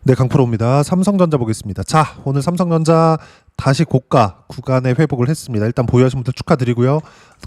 네, 강프로입니다. 삼성전자 보겠습니다. 자, 오늘 삼성전자 다시 고가 구간에 회복을 했습니다. 일단 보유하신 분들 축하드리고요.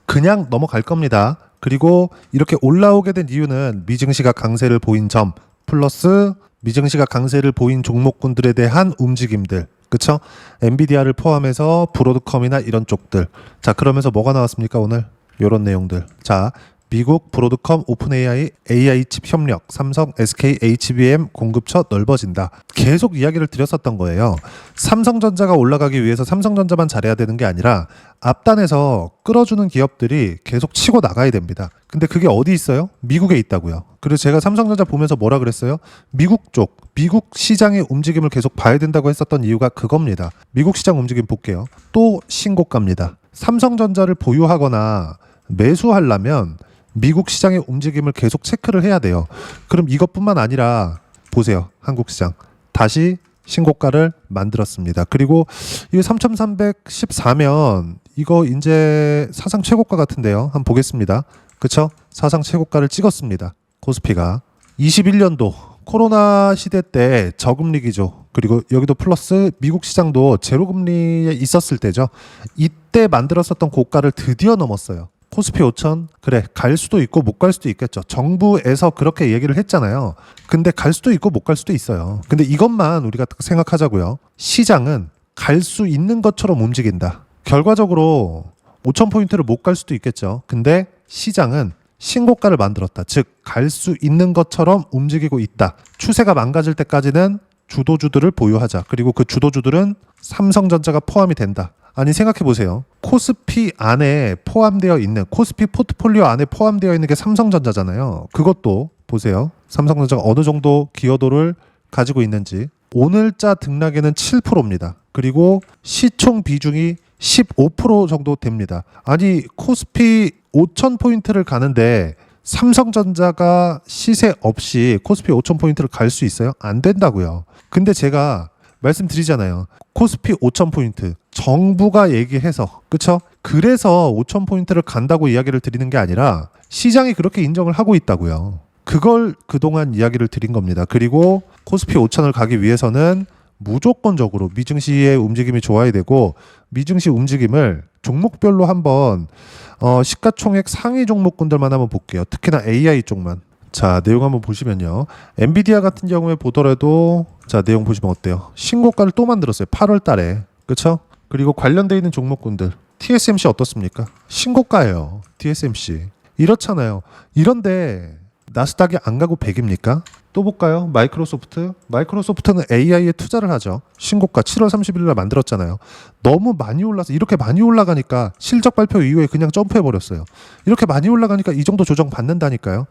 그냥 넘어갈 겁니다. 그리고 이렇게 올라오게 된 이유는 미증시가 강세를 보인 점 플러스 미증시가 강세를 보인 종목군들에 대한 움직임들, 그쵸? 엔비디아를 포함해서 브로드컴이나 이런 쪽들. 자, 그러면서 뭐가 나왔습니까 오늘? 요런 내용들. 자, 미국 브로드컴 오픈 AI 칩 협력, 삼성 SK HBM 공급처 넓어진다. 계속 이야기를 드렸었던 거예요. 삼성전자가 올라가기 위해서 삼성전자만 잘해야 되는 게 아니라 앞단에서 끌어주는 기업들이 계속 치고 나가야 됩니다. 근데 그게 어디 있어요? 미국에 있다고요. 그래서 제가 삼성전자 보면서 뭐라 그랬어요? 미국 쪽, 미국 시장의 움직임을 계속 봐야 된다고 했었던 이유가 그겁니다. 미국 시장 움직임 볼게요. 또 신고가입니다. 삼성전자를 보유하거나 매수하려면 미국 시장의 움직임을 계속 체크를 해야 돼요. 그럼 이것뿐만 아니라 보세요. 한국 시장 다시 신고가를 만들었습니다. 그리고 이게 3,314면 이거 이제 사상 최고가 같은데요. 한번 보겠습니다. 그쵸? 사상 최고가를 찍었습니다. 코스피가 21년도 코로나 시대 때 저금리 기조, 그리고 여기도 플러스 미국 시장도 제로금리에 있었을 때죠. 이때 만들었었던 고가를 드디어 넘었어요. 코스피 5천, 그래, 갈 수도 있고 못 갈 수도 있겠죠. 정부에서 그렇게 얘기를 했잖아요. 근데 갈 수도 있고 못 갈 수도 있어요. 근데 이것만 우리가 생각하자고요. 시장은 갈 수 있는 것처럼 움직인다. 결과적으로 5,000포인트를 못 갈 수도 있겠죠. 근데 시장은 신고가를 만들었다. 즉, 갈 수 있는 것처럼 움직이고 있다. 추세가 망가질 때까지는 주도주들을 보유하자. 그리고 그 주도주들은 삼성전자가 포함이 된다. 아니, 생각해보세요. 코스피 안에 포함되어 있는, 코스피 포트폴리오 안에 포함되어 있는 게 삼성전자잖아요. 그것도 보세요. 삼성전자가 어느 정도 기여도를 가지고 있는지. 오늘자 등락에는 7%입니다. 그리고 시총 비중이 15% 정도 됩니다. 아니, 코스피 5,000포인트를 가는데 삼성전자가 시세 없이 코스피 5,000포인트를 갈 수 있어요? 안 된다고요. 근데 제가 말씀드리잖아요. 코스피 5,000포인트 정부가 얘기해서, 그쵸? 그래서 5,000포인트를 간다고 이야기를 드리는 게 아니라 시장이 그렇게 인정을 하고 있다고요. 그걸 그동안 이야기를 드린 겁니다. 그리고 코스피 5,000을 가기 위해서는 무조건적으로 미증시의 움직임이 좋아야 되고, 미증시 움직임을 종목별로 한번 시가총액 상위 종목군들만 한번 볼게요. 특히나 AI 쪽만. 자, 내용 한번 보시면요. 엔비디아 같은 경우에 보더라도, 자, 내용 보시면 어때요? 신고가를 또 만들었어요. 8월 달에. 그쵸? 그리고 관련되어 있는 종목군들. TSMC 어떻습니까? 신고가예요. TSMC. 이렇잖아요. 이런데 나스닥이 안 가고 100입니까? 또 볼까요? 마이크로소프트. 마이크로소프트는 AI에 투자를 하죠. 신고가 7월 30일 날 만들었잖아요. 너무 많이 올라서, 이렇게 많이 올라가니까 실적 발표 이후에 그냥 점프해버렸어요. 이렇게 많이 올라가니까 이 정도 조정 받는다니까요.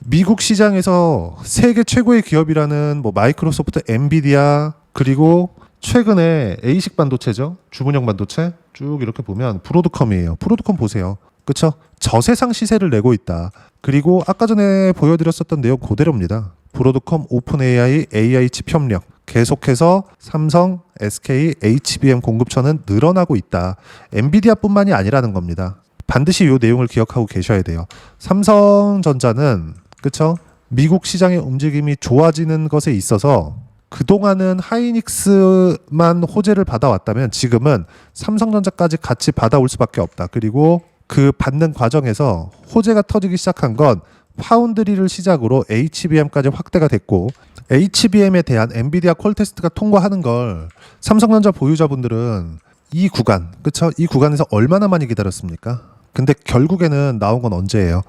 미국 시장에서 세계 최고의 기업이라는 뭐 마이크로소프트, 엔비디아, 그리고 최근에 A식 반도체죠. 주문형 반도체 쭉 이렇게 보면 브로드컴이에요. 브로드컴 보세요. 그쵸? 저세상 시세를 내고 있다. 그리고 아까 전에 보여드렸었던 내용 그대로입니다. 브로드컴 오픈 AI 칩 협력. 계속해서 삼성, SK, HBM 공급처는 늘어나고 있다. 엔비디아뿐만이 아니라는 겁니다. 반드시 이 내용을 기억하고 계셔야 돼요. 삼성전자는, 그쵸? 미국 시장의 움직임이 좋아지는 것에 있어서 그동안은 하이닉스만 호재를 받아왔다면 지금은 삼성전자까지 같이 받아올 수밖에 없다. 그리고 그 받는 과정에서 호재가 터지기 시작한 건 파운드리를 시작으로 HBM까지 확대가 됐고, HBM에 대한 엔비디아 콜 테스트가 통과하는 걸 삼성전자 보유자분들은 이 구간, 그쵸? 이 구간에서 얼마나 많이 기다렸습니까? 근데 결국에는 나온 건 언제예요?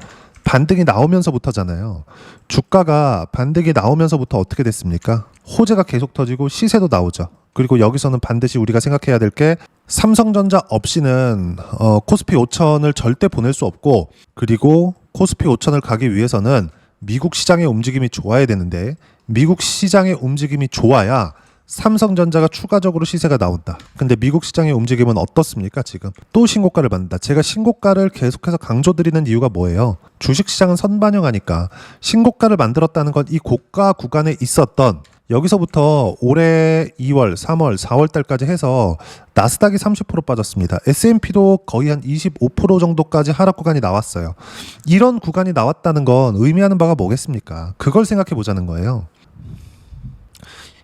반등이 나오면서부터잖아요. 주가가 반등이 나오면서부터 어떻게 됐습니까? 호재가 계속 터지고 시세도 나오죠. 그리고 여기서는 반드시 우리가 생각해야 될 게, 삼성전자 없이는 코스피 5,000을 절대 보낼 수 없고, 그리고 코스피 5,000을 가기 위해서는 미국 시장의 움직임이 좋아야 되는데, 미국 시장의 움직임이 좋아야 삼성전자가 추가적으로 시세가 나온다. 근데 미국 시장의 움직임은 어떻습니까? 지금 또 신고가를 만든다. 제가 신고가를 계속해서 강조드리는 이유가 뭐예요? 주식시장은 선반영하니까. 신고가를 만들었다는 건 이 고가 구간에 있었던, 여기서부터 올해 2월, 3월, 4월 달까지 해서 나스닥이 30% 빠졌습니다. S&P도 거의 한 25% 정도까지 하락 구간이 나왔어요. 이런 구간이 나왔다는 건 의미하는 바가 뭐겠습니까? 그걸 생각해 보자는 거예요.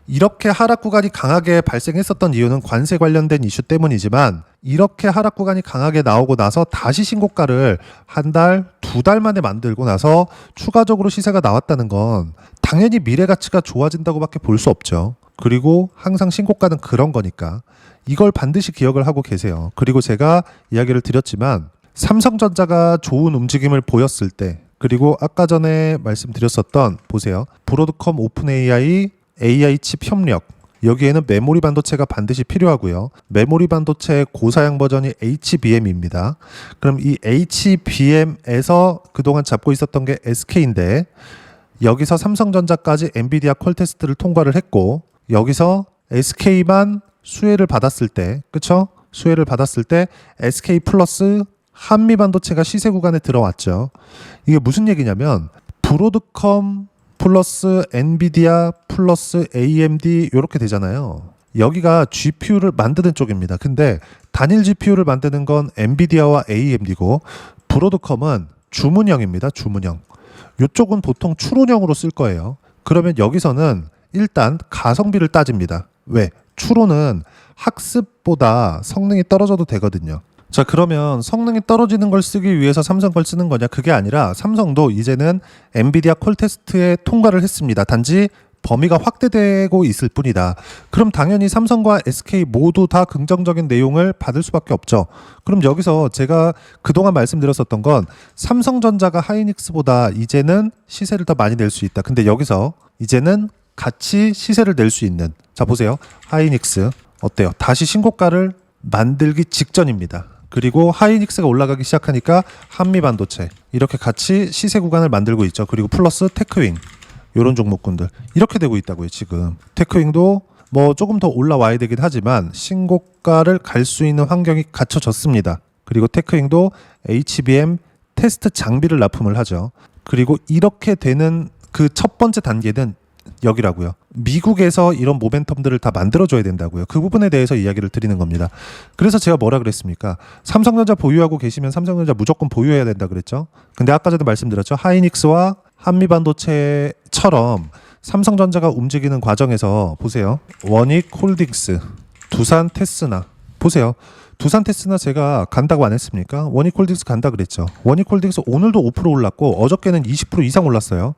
이렇게 하락 구간이 강하게 발생했었던 이유는 관세 관련된 이슈 때문이지만 이렇게 하락 구간이 강하게 나오고 나서 다시 신고가를 한 달, 두 달 만에 만들고 나서 추가적으로 시세가 나왔다는 건 당연히 미래 가치가 좋아진다고밖에 볼 수 없죠. 그리고 항상 신고가는 그런 거니까 이걸 반드시 기억을 하고 계세요. 그리고 제가 이야기를 드렸지만 삼성전자가 좋은 움직임을 보였을 때 그리고 아까 전에 말씀드렸었던 보세요. 브로드컴 오픈 AI AI 칩 협력 여기에는 메모리 반도체가 반드시 필요하고요. 메모리 반도체의 고사양 버전이 HBM입니다. 그럼 이 HBM에서 그동안 잡고 있었던 게 SK인데 여기서 삼성전자까지 엔비디아 퀄 테스트를 통과를 했고 여기서 SK만 수혜를 받았을 때 그쵸? 수혜를 받았을 때 SK 플러스 한미 반도체가 시세 구간에 들어왔죠. 이게 무슨 얘기냐면 브로드컴 플러스 엔비디아 플러스 AMD 이렇게 되잖아요. 여기가 GPU를 만드는 쪽입니다. 근데 단일 GPU를 만드는 건 엔비디아와 AMD고 브로드컴은 주문형입니다. 주문형. 이쪽은 보통 추론형으로 쓸 거예요. 그러면 여기서는 일단 가성비를 따집니다. 왜? 추론은 학습보다 성능이 떨어져도 되거든요. 자, 그러면 성능이 떨어지는 걸 쓰기 위해서 삼성 걸 쓰는 거냐? 그게 아니라 삼성도 이제는 엔비디아 콜 테스트에 통과를 했습니다. 단지 범위가 확대되고 있을 뿐이다. 그럼 당연히 삼성과 SK 모두 다 긍정적인 내용을 받을 수밖에 없죠. 그럼 여기서 제가 그동안 말씀드렸었던 건 삼성전자가 하이닉스보다 이제는 시세를 더 많이 낼 수 있다. 근데 여기서 이제는 같이 시세를 낼 수 있는 자 보세요. 하이닉스 어때요? 다시 신고가를 만들기 직전입니다. 그리고 하이닉스가 올라가기 시작하니까 한미반도체 이렇게 같이 시세 구간을 만들고 있죠. 그리고 플러스 테크윙 이런 종목군들 이렇게 되고 있다고요. 지금 테크윙도 뭐 조금 더 올라와야 되긴 하지만 신고가를 갈 수 있는 환경이 갖춰졌습니다. 그리고 테크윙도 HBM 테스트 장비를 납품을 하죠. 그리고 이렇게 되는 그 첫 번째 단계는 여기라고요. 미국에서 이런 모멘텀들을 다 만들어줘야 된다고요. 그 부분에 대해서 이야기를 드리는 겁니다. 그래서 제가 뭐라 그랬습니까? 삼성전자 보유하고 계시면 삼성전자 무조건 보유해야 된다 그랬죠. 근데 아까 전에 말씀드렸죠. 하이닉스와 한미반도체처럼 삼성전자가 움직이는 과정에서 보세요. 원익홀딩스, 두산 테스나 보세요. 두산 테스나 제가 간다고 안 했습니까? 원익홀딩스 간다 그랬죠. 원익홀딩스 오늘도 5% 올랐고 어저께는 20% 이상 올랐어요.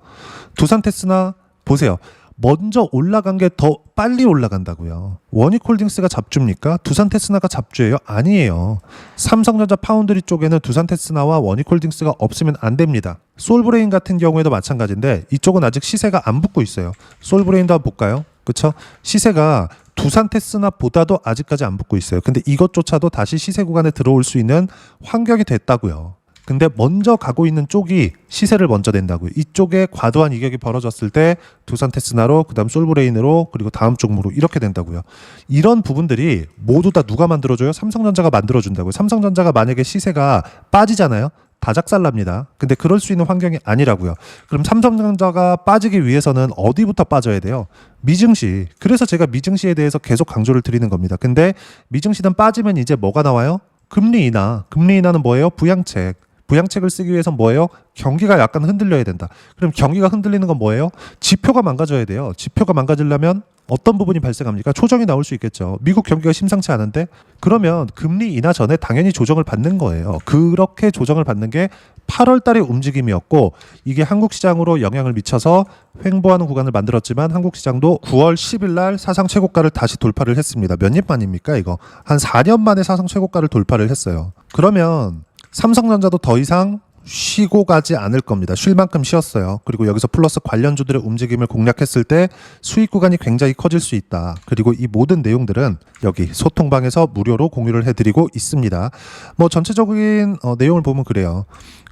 두산 테스나 보세요. 먼저 올라간 게 더 빨리 올라간다고요. 원익홀딩스가 잡주입니까? 두산 테스나가 잡주예요? 아니에요. 삼성전자 파운드리 쪽에는 두산 테스나와 원익홀딩스가 없으면 안 됩니다. 솔브레인 같은 경우에도 마찬가지인데 이쪽은 아직 시세가 안 붙고 있어요. 솔브레인도 한번 볼까요? 그쵸? 시세가 두산 테스나보다도 아직까지 안 붙고 있어요. 근데 이것조차도 다시 시세 구간에 들어올 수 있는 환경이 됐다고요. 근데 먼저 가고 있는 쪽이 시세를 먼저 낸다고요. 이쪽에 과도한 이격이 벌어졌을 때 두산 테스나로 그다음 솔브레인으로 그리고 다음 종목으로 이렇게 된다고요. 이런 부분들이 모두 다 누가 만들어줘요? 삼성전자가 만들어준다고요. 삼성전자가 만약에 시세가 빠지잖아요. 다 작살납니다. 근데 그럴 수 있는 환경이 아니라고요. 그럼 삼성전자가 빠지기 위해서는 어디부터 빠져야 돼요? 미증시. 그래서 제가 미증시에 대해서 계속 강조를 드리는 겁니다. 근데 미증시는 빠지면 이제 뭐가 나와요? 금리 인하. 금리 인하는 뭐예요? 부양책. 부양책을 쓰기 위해서 뭐예요? 경기가 약간 흔들려야 된다. 그럼 경기가 흔들리는 건 뭐예요? 지표가 망가져야 돼요. 지표가 망가지려면 어떤 부분이 발생합니까? 조정이 나올 수 있겠죠. 미국 경기가 심상치 않은데 그러면 금리 인하 전에 당연히 조정을 받는 거예요. 그렇게 조정을 받는 게 8월 달의 움직임이었고 이게 한국 시장으로 영향을 미쳐서 횡보하는 구간을 만들었지만 한국 시장도 9월 10일 날 사상 최고가를 다시 돌파를 했습니다. 몇 년 만입니까 이거? 한 4년 만에 사상 최고가를 돌파를 했어요. 그러면 삼성전자도 더 이상 쉬고 가지 않을 겁니다. 쉴 만큼 쉬었어요. 그리고 여기서 플러스 관련주들의 움직임을 공략했을 때 수익 구간이 굉장히 커질 수 있다. 그리고 이 모든 내용들은 여기 소통방에서 무료로 공유를 해드리고 있습니다. 뭐 전체적인 내용을 보면 그래요.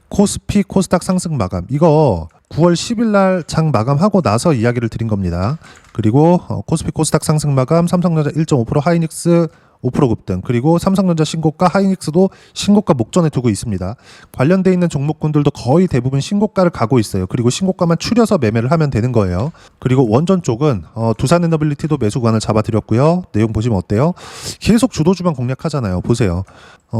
코스피 코스닥 상승 마감 이거 9월 10일 날 장 마감하고 나서 이야기를 드린 겁니다. 그리고 코스피 코스닥 상승 마감 삼성전자 1.5% 하이닉스 5% 급등, 그리고 삼성전자 신고가, 하이닉스도 신고가 목전에 두고 있습니다. 관련돼 있는 종목군들도 거의 대부분 신고가를 가고 있어요. 그리고 신고가만 추려서 매매를 하면 되는 거예요. 그리고 원전 쪽은 두산에너빌리티도 매수 구간을 잡아드렸고요. 내용 보시면 어때요? 계속 주도주만 공략하잖아요. 보세요.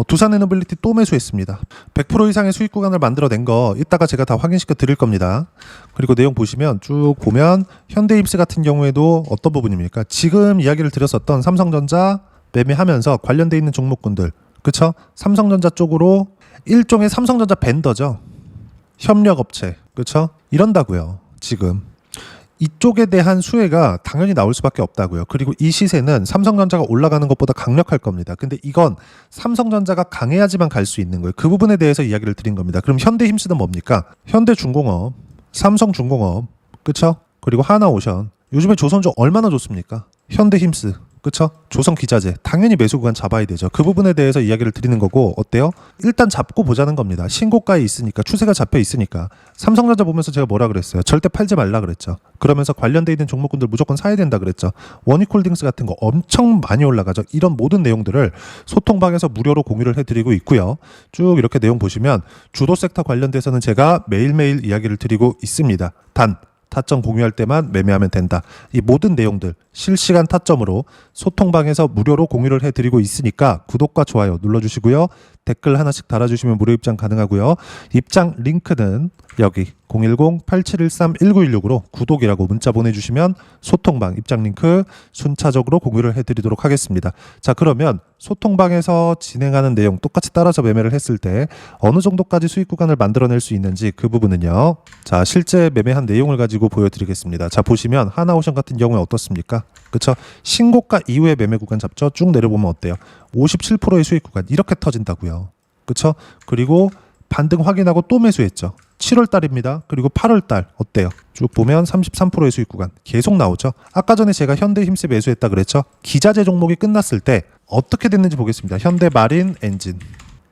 두산에너빌리티 또 매수했습니다. 100% 이상의 수익 구간을 만들어낸 거 이따가 제가 다 확인시켜 드릴 겁니다. 그리고 내용 보시면 쭉 보면 현대입스 같은 경우에도 어떤 부분입니까? 지금 이야기를 드렸었던 삼성전자 매매하면서 관련돼 있는 종목군들, 그쵸? 삼성전자 쪽으로 일종의 삼성전자 벤더죠. 협력업체, 그쵸? 이런다고요. 지금 이쪽에 대한 수혜가 당연히 나올 수밖에 없다고요. 그리고 이 시세는 삼성전자가 올라가는 것보다 강력할 겁니다. 근데 이건 삼성전자가 강해야지만 갈 수 있는 거예요. 그 부분에 대해서 이야기를 드린 겁니다. 그럼 현대힘스는 뭡니까? 현대중공업, 삼성중공업, 그쵸? 그리고 하나오션. 요즘에 조선주 얼마나 좋습니까? 현대힘스, 그쵸? 조선기자재 당연히 매수 구간 잡아야 되죠. 그 부분에 대해서 이야기를 드리는 거고, 어때요? 일단 잡고 보자는 겁니다. 신고가에 있으니까, 추세가 잡혀 있으니까. 삼성전자 보면서 제가 뭐라 그랬어요? 절대 팔지 말라 그랬죠. 그러면서 관련돼 있는 종목군들 무조건 사야 된다 그랬죠. 원익홀딩스 같은 거 엄청 많이 올라가죠. 이런 모든 내용들을 소통방에서 무료로 공유를 해드리고 있고요. 쭉 이렇게 내용 보시면 주도 섹터 관련돼서는 제가 매일매일 이야기를 드리고 있습니다. 단 타점 공유할 때만 매매하면 된다. 이 모든 내용들 실시간 타점으로 소통방에서 무료로 공유를 해드리고 있으니까 구독과 좋아요 눌러주시고요. 댓글 하나씩 달아주시면 무료 입장 가능하고요. 입장 링크는 여기 010-8713-1916으로 구독이라고 문자 보내주시면 소통방 입장 링크 순차적으로 공유를 해드리도록 하겠습니다. 자, 그러면 소통방에서 진행하는 내용 똑같이 따라서 매매를 했을 때 어느 정도까지 수익 구간을 만들어낼 수 있는지 그 부분은요. 자, 실제 매매한 내용을 가지고 보여드리겠습니다. 자, 보시면 하나오션 같은 경우에 어떻습니까? 그쵸? 신고가 이후에 매매 구간 잡죠? 쭉 내려보면 어때요? 57%의 수익 구간 이렇게 터진다고요. 그쵸? 그리고 반등 확인하고 또 매수했죠. 7월 달입니다. 그리고 8월 달 어때요? 쭉 보면 33%의 수익 구간 계속 나오죠. 아까 전에 제가 현대힘스 매수했다 그랬죠. 기자재 종목이 끝났을 때 어떻게 됐는지 보겠습니다. 현대마린 엔진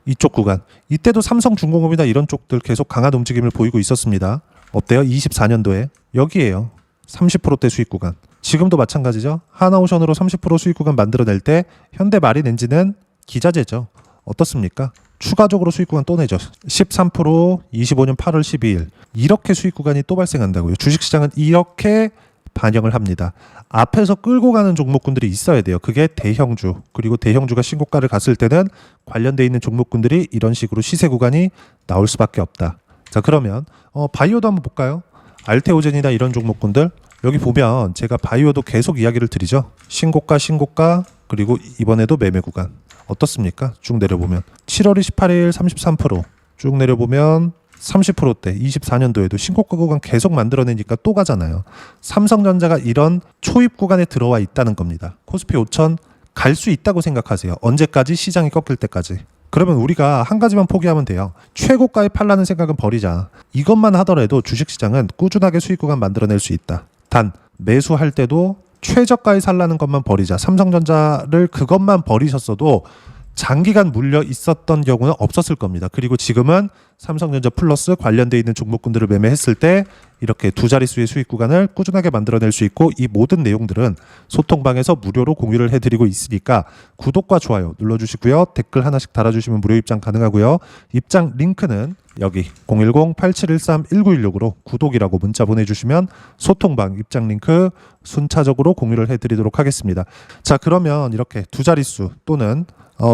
이쪽 구간 이때도 삼성중공업이나 이런 쪽들 계속 강한 움직임을 보이고 있었습니다. 어때요? 24년도에 여기에요. 30%대 수익 구간. 지금도 마찬가지죠. 하나오션으로 30% 수익 구간 만들어낼 때 현대마린 엔진은 기자재죠. 어떻습니까? 추가적으로 수익 구간 또 내죠. 13%, 25년 8월 12일 이렇게 수익 구간이 또 발생한다고요. 주식시장은 이렇게 반영을 합니다. 앞에서 끌고 가는 종목군들이 있어야 돼요. 그게 대형주, 그리고 대형주가 신고가를 갔을 때는 관련돼 있는 종목군들이 이런 식으로 시세 구간이 나올 수밖에 없다. 자, 그러면 바이오도 한번 볼까요? 알테오젠이나 이런 종목군들 여기 보면 제가 바이오도 계속 이야기를 드리죠. 신고가 그리고 이번에도 매매 구간 어떻습니까? 쭉 내려보면 7월 28일 33%쭉 내려보면 30%대 24년도에도 신고가 구간 계속 만들어내니까 또 가잖아요. 삼성전자가 이런 초입 구간에 들어와 있다는 겁니다. 코스피 5천 갈 수 있다고 생각하세요. 언제까지? 시장이 꺾일 때까지. 그러면 우리가 한 가지만 포기하면 돼요. 최고가에 팔라는 생각은 버리자. 이것만 하더라도 주식시장은 꾸준하게 수익 구간 만들어낼 수 있다. 단 매수할 때도 최저가에 살라는 것만 버리자. 삼성전자를 그것만 버리셨어도 장기간 물려 있었던 경우는 없었을 겁니다. 그리고 지금은 삼성전자 플러스 관련돼 있는 종목군들을 매매했을 때 이렇게 두 자릿수의 수익 구간을 꾸준하게 만들어낼 수 있고, 이 모든 내용들은 소통방에서 무료로 공유를 해드리고 있으니까 구독과 좋아요 눌러주시고요. 댓글 하나씩 달아주시면 무료 입장 가능하고요. 입장 링크는 여기 010-8713-1916으로 구독이라고 문자 보내주시면 소통방 입장 링크 순차적으로 공유를 해드리도록 하겠습니다. 자, 그러면 이렇게 두 자릿수 또는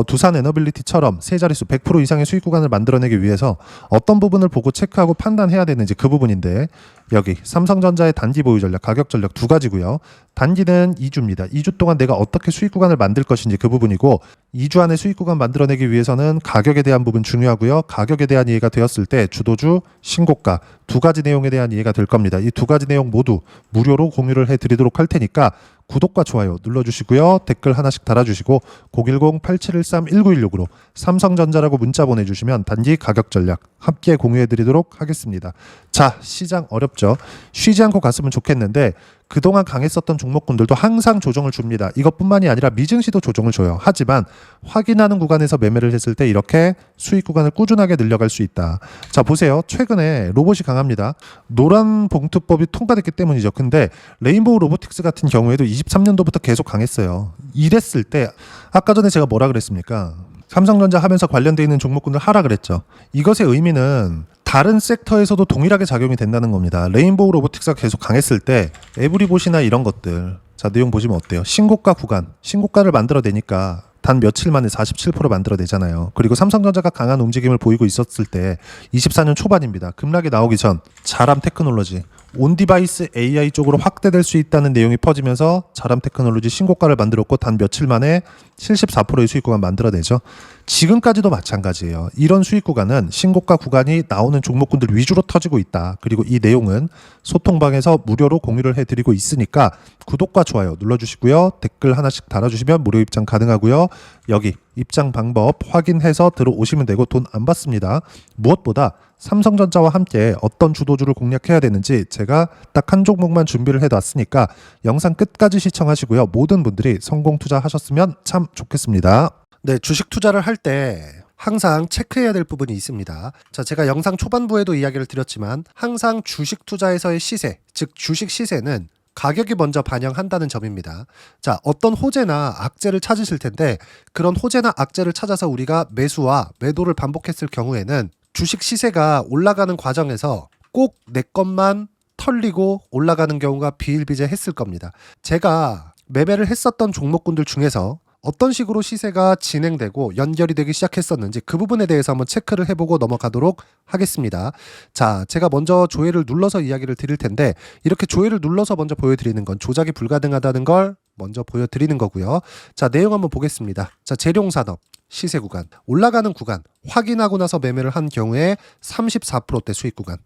두산에너빌리티처럼 세 자릿수 100% 이상의 수익 구간을 만들어내기 위해서 어떤 부분을 보고 체크하고 판단해야 되는지 그 부분인데, 여기 삼성전자의 단기 보유 전략, 가격 전략 두 가지고요. 단기는 2주입니다. 2주 동안 내가 어떻게 수익 구간을 만들 것인지 그 부분이고, 2주 안에 수익 구간 만들어내기 위해서는 가격에 대한 부분 중요하고요. 가격에 대한 이해가 되었을 때 주도주, 신고가 두 가지 내용에 대한 이해가 될 겁니다. 이 두 가지 내용 모두 무료로 공유를 해드리도록 할 테니까 구독과 좋아요 눌러주시고요. 댓글 하나씩 달아주시고 010-8713-1916으로 삼성전자라고 문자 보내주시면 단기 가격 전략 함께 공유해드리도록 하겠습니다. 자, 시장 어렵죠? 쉽죠. 쉬지 않고 갔으면 좋겠는데 그동안 강했었던 종목군들도 항상 조정을 줍니다. 이것뿐만이 아니라 미증시도 조정을 줘요. 하지만 확인하는 구간에서 매매를 했을 때 이렇게 수익 구간을 꾸준하게 늘려갈 수 있다. 자, 보세요. 최근에 로봇이 강합니다. 노란 봉투법이 통과됐기 때문이죠. 근데 레인보우 로보틱스 같은 경우에도 23년도부터 계속 강했어요. 이랬을 때 아까 전에 제가 뭐라 그랬습니까? 삼성전자 하면서 관련돼 있는 종목군들 하라 그랬죠. 이것의 의미는 다른 섹터에서도 동일하게 작용이 된다는 겁니다. 레인보우 로보틱스가 계속 강했을 때 에브리봇이나 이런 것들, 자, 내용 보시면 어때요? 신고가 구간, 신고가를 만들어내니까 단 며칠 만에 47% 만들어내잖아요. 그리고 삼성전자가 강한 움직임을 보이고 있었을 때 24년 초반입니다. 급락이 나오기 전 자람 테크놀로지, 온디바이스 AI 쪽으로 확대될 수 있다는 내용이 퍼지면서 자람 테크놀로지 신고가를 만들었고 단 며칠 만에 74%의 수익 구간 만들어내죠. 지금까지도 마찬가지예요. 이런 수익 구간은 신고가 구간이 나오는 종목군들 위주로 터지고 있다. 그리고 이 내용은 소통방에서 무료로 공유를 해드리고 있으니까 구독과 좋아요 눌러주시고요. 댓글 하나씩 달아주시면 무료 입장 가능하고요. 여기 입장 방법 확인해서 들어오시면 되고 돈 안 받습니다. 무엇보다 삼성전자와 함께 어떤 주도주를 공략해야 되는지 제가 딱 한 종목만 준비를 해놨으니까 영상 끝까지 시청하시고요. 모든 분들이 성공 투자하셨으면 참 좋겠습니다. 네, 주식 투자를 할 때 항상 체크해야 될 부분이 있습니다. 자, 제가 영상 초반부에도 이야기를 드렸지만 항상 주식 투자에서의 시세, 즉 주식 시세는 가격이 먼저 반영한다는 점입니다. 자, 어떤 호재나 악재를 찾으실 텐데 그런 호재나 악재를 찾아서 우리가 매수와 매도를 반복했을 경우에는 주식 시세가 올라가는 과정에서 꼭 내 것만 털리고 올라가는 경우가 비일비재했을 겁니다. 제가 매매를 했었던 종목군들 중에서 어떤 식으로 시세가 진행되고 연결이 되기 시작했었는지 그 부분에 대해서 한번 체크를 해보고 넘어가도록 하겠습니다. 자, 제가 먼저 조회를 눌러서 이야기를 드릴 텐데 이렇게 조회를 눌러서 먼저 보여드리는 건 조작이 불가능하다는 걸 먼저 보여드리는 거고요. 자, 내용 한번 보겠습니다. 자, 재룡산업 시세 구간, 올라가는 구간 확인하고 나서 매매를 한 경우에 34%대 수익 구간.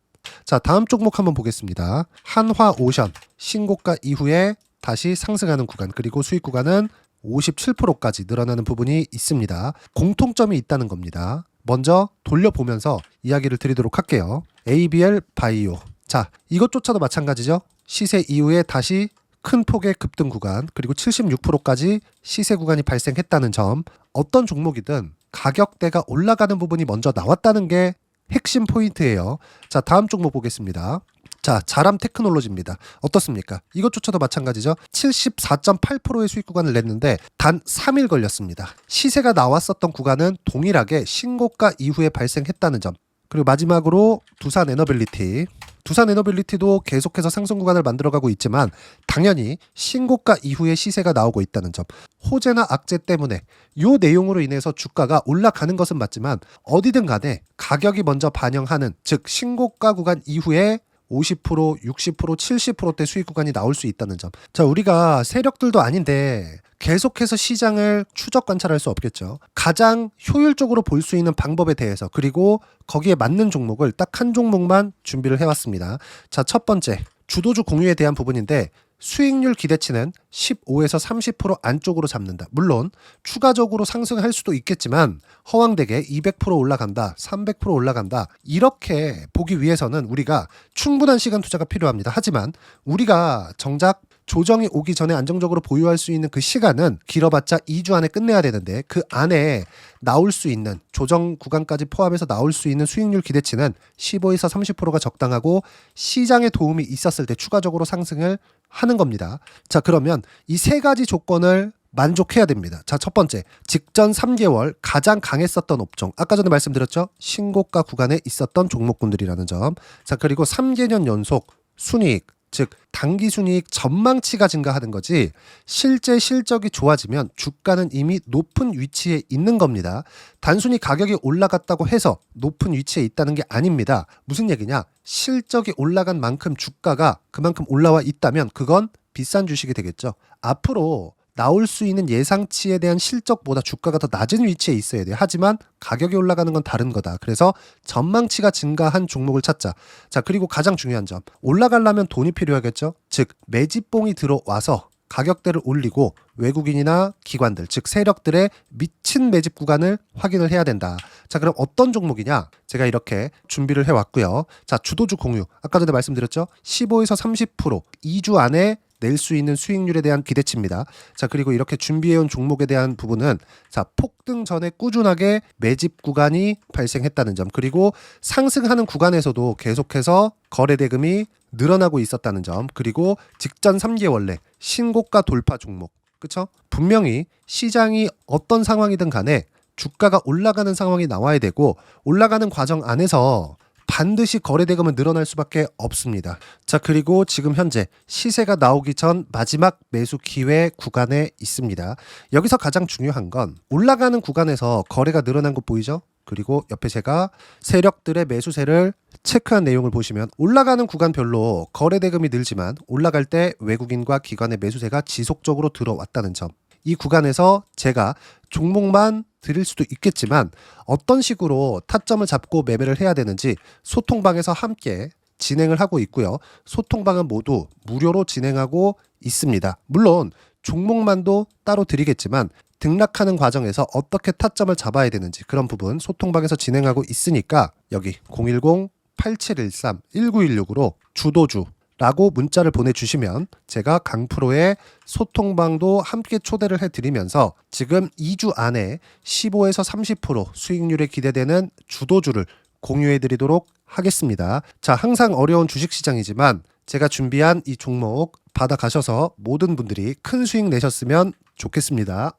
자, 다음 종목 한번 보겠습니다. 한화오션 신고가 이후에 다시 상승하는 구간, 그리고 수익 구간은 57%까지 늘어나는 부분이 있습니다. 공통점이 있다는 겁니다. 먼저 돌려보면서 이야기를 드리도록 할게요. ABL 바이오. 자, 이것조차도 마찬가지죠. 시세 이후에 다시 큰 폭의 급등 구간, 그리고 76%까지 시세 구간이 발생했다는 점. 어떤 종목이든 가격대가 올라가는 부분이 먼저 나왔다는 게 핵심 포인트예요. 자, 다음 종목 보겠습니다. 자, 자람 테크놀로지입니다. 어떻습니까? 이것조차도 마찬가지죠. 74.8%의 수익 구간을 냈는데 단 3일 걸렸습니다. 시세가 나왔었던 구간은 동일하게 신고가 이후에 발생했다는 점. 그리고 마지막으로 두산 에너빌리티. 두산 에너빌리티도 계속해서 상승 구간을 만들어가고 있지만 당연히 신고가 이후에 시세가 나오고 있다는 점. 호재나 악재 때문에 이 내용으로 인해서 주가가 올라가는 것은 맞지만 어디든 간에 가격이 먼저 반영하는, 즉 신고가 구간 이후에 50%, 60%, 70%대 수익 구간이 나올 수 있다는 점. 자, 우리가 세력들도 아닌데 계속해서 시장을 추적 관찰할 수 없겠죠. 가장 효율적으로 볼 수 있는 방법에 대해서, 그리고 거기에 맞는 종목을 딱 한 종목만 준비를 해왔습니다. 자, 첫 번째 주도주 공유에 대한 부분인데 수익률 기대치는 15에서 30% 안쪽으로 잡는다. 물론 추가적으로 상승할 수도 있겠지만 허황되게 200% 올라간다, 300% 올라간다, 이렇게 보기 위해서는 우리가 충분한 시간 투자가 필요합니다. 하지만 우리가 정작 조정이 오기 전에 안정적으로 보유할 수 있는 그 시간은 길어봤자 2주 안에 끝내야 되는데 그 안에 나올 수 있는, 조정 구간까지 포함해서 나올 수 있는 수익률 기대치는 15에서 30%가 적당하고 시장에 도움이 있었을 때 추가적으로 상승을 하는 겁니다. 자, 그러면 이 세 가지 조건을 만족해야 됩니다. 자, 첫 번째, 직전 3개월 가장 강했었던 업종. 아까 전에 말씀드렸죠? 신고가 구간에 있었던 종목군들이라는 점. 자, 그리고 3개년 연속 순이익, 즉 단기 순이익 전망치가 증가하는 거지 실제 실적이 좋아지면 주가는 이미 높은 위치에 있는 겁니다. 단순히 가격이 올라갔다고 해서 높은 위치에 있다는 게 아닙니다. 무슨 얘기냐? 실적이 올라간 만큼 주가가 그만큼 올라와 있다면 그건 비싼 주식이 되겠죠. 앞으로 나올 수 있는 예상치에 대한 실적보다 주가가 더 낮은 위치에 있어야 돼요. 하지만 가격이 올라가는 건 다른 거다. 그래서 전망치가 증가한 종목을 찾자. 자, 그리고 가장 중요한 점. 올라가려면 돈이 필요하겠죠. 즉 매집봉이 들어와서 가격대를 올리고 외국인이나 기관들, 즉 세력들의 미친 매집 구간을 확인을 해야 된다. 자, 그럼 어떤 종목이냐? 제가 이렇게 준비를 해왔고요. 자, 주도주 공유. 아까 전에 말씀드렸죠? 15에서 30% 2주 안에 낼 수 있는 수익률에 대한 기대치입니다. 자, 그리고 이렇게 준비해온 종목에 대한 부분은 자, 폭등 전에 꾸준하게 매집 구간이 발생했다는 점, 그리고 상승하는 구간에서도 계속해서 거래 대금이 늘어나고 있었다는 점, 그리고 직전 3개월 내 신고가 돌파 종목. 그쵸? 분명히 시장이 어떤 상황이든 간에 주가가 올라가는 상황이 나와야 되고, 올라가는 과정 안에서 반드시 거래 대금은 늘어날 수밖에 없습니다. 자, 그리고 지금 현재 시세가 나오기 전 마지막 매수 기회 구간에 있습니다. 여기서 가장 중요한 건 올라가는 구간에서 거래가 늘어난 거 보이죠? 그리고 옆에 제가 세력들의 매수세를 체크한 내용을 보시면 올라가는 구간별로 거래 대금이 늘지만 올라갈 때 외국인과 기관의 매수세가 지속적으로 들어왔다는 점. 이 구간에서 제가 종목만 드릴 수도 있겠지만 어떤 식으로 타점을 잡고 매매를 해야 되는지 소통방에서 함께 진행을 하고 있고요. 소통방은 모두 무료로 진행하고 있습니다. 물론 종목만도 따로 드리겠지만 등락하는 과정에서 어떻게 타점을 잡아야 되는지 그런 부분 소통방에서 진행하고 있으니까 여기 010-8713-1916으로 주도주 라고 문자를 보내주시면 제가 강프로의 소통방도 함께 초대를 해드리면서 지금 2주 안에 15에서 30% 수익률에 기대되는 주도주를 공유해드리도록 하겠습니다. 자, 항상 어려운 주식시장이지만 제가 준비한 이 종목 받아가셔서 모든 분들이 큰 수익 내셨으면 좋겠습니다.